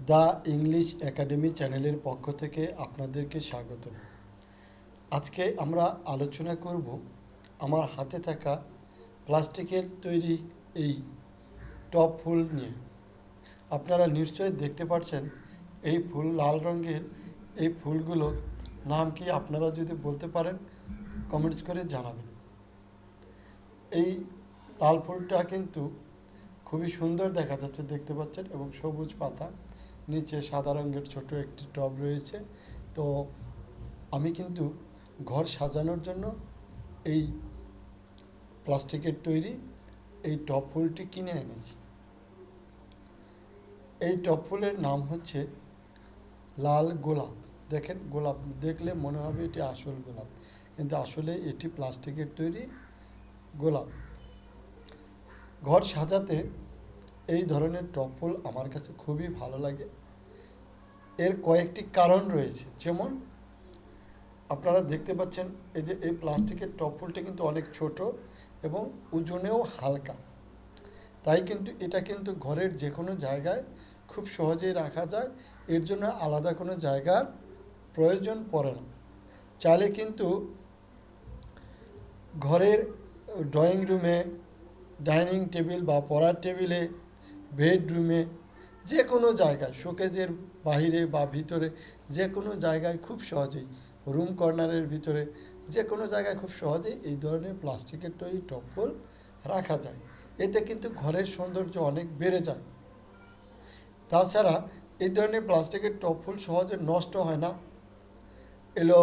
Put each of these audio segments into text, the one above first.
The English academy চ্যানেলের পক্ষ থেকে আপনাদেরকে স্বাগত। আজকে আমরা আলোচনা করব আমার হাতে থাকা প্লাস্টিকের তৈরি এই টপ ফুল নিয়ে। আপনারা নিশ্চয়ই দেখতে পাচ্ছেন এই ফুল লাল রঙের। এই ফুলগুলো নাম কি আপনারা যদি বলতে পারেন কমেন্টস করে জানাবেন। এই লাল ফুলটা কিন্তু খুবই সুন্দর দেখা যাচ্ছে, দেখতে পাচ্ছেন, এবং সবুজ পাতা, নিচে সাদা রঙের ছোট একটি টব রয়েছে। তো আমি কিন্তু ঘর সাজানোর জন্য এই প্লাস্টিকের তৈরি এই টব ফুলটি কিনে এনেছি। এই টব ফুলের নাম হচ্ছে লাল গোলাপ। দেখেন, গোলাপ দেখলে মনে হবে এটি আসল গোলাপ, কিন্তু আসলে এটি প্লাস্টিকের তৈরি গোলাপ। ঘর সাজাতে এই ধরনের টব ফুল আমার কাছে খুবই ভালো লাগে। এর কয়েকটি কারণ রয়েছে, যেমন আপনারা দেখতে পাচ্ছেন এই যে এই প্লাস্টিকের টব ফুলটি কিন্তু অনেক ছোট এবং ওজনেও হালকা, তাই কিন্তু এটা কিন্তু ঘরের যে কোনো জায়গায় খুব সহজেই রাখা যায়। এর জন্য আলাদা কোনো জায়গার প্রয়োজন পড়ে না। চাইলে কিন্তু ঘরের ড্রয়িং রুমে, ডাইনিং টেবিল বা পড়ার টেবিলে, বেডরুমে, যে কোনো জায়গায়, শোকেজের বাহিরে বা ভিতরে, যে কোনো জায়গায় খুব সহজেই, রুম কর্নারের ভিতরে, যে কোনো জায়গায় খুব সহজেই এই ধরনের প্লাস্টিকের তৈরি টব ফুল রাখা যায়। এতে কিন্তু ঘরের সৌন্দর্য অনেক বেড়ে যায়। তাছাড়া এই ধরনের প্লাস্টিকের টব ফুল সহজে নষ্ট হয় না, এগুলো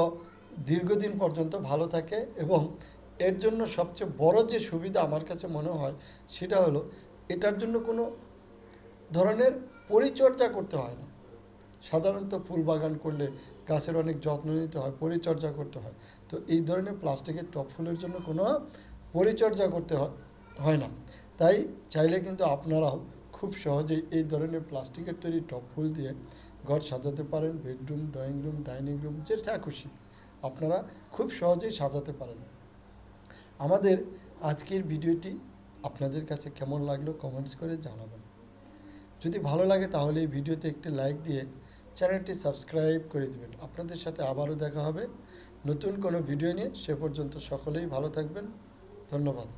দীর্ঘদিন পর্যন্ত ভালো থাকে। এবং এর জন্য সবচেয়ে বড় যে সুবিধা আমার কাছে মনে হয় সেটা হলো এটার জন্য কোনো ধরনের পরিচর্যা করতে হয় না। সাধারণত ফুল বাগান করলে গাছের অনেক যত্ন নিতে হয়, পরিচর্যা করতে হয়। তো এই ধরনের প্লাস্টিকের টব ফুলের জন্য কোনো পরিচর্যা করতে হয় না। তাই চাইলে কিন্তু আপনারাও খুব সহজেই এই ধরনের প্লাস্টিকের তৈরি টব ফুল দিয়ে ঘর সাজাতে পারেন। Bedroom, drawing room, dining room, যেটা খুশি আপনারা খুব সহজেই সাজাতে পারেন। আমাদের আজকের ভিডিওটি আপনাদের কাছে কেমন লাগলো কমেন্টস করে জানাবেন। যদি ভালো লাগে তাহলে এই ভিডিওতে একটি লাইক দিয়ে চ্যানেলটি সাবস্ক্রাইব করে দেবেন। আপনাদের সাথে আবারও দেখা হবে নতুন কোনো ভিডিও নিয়ে। সে পর্যন্ত সকলেই ভালো থাকবেন। ধন্যবাদ।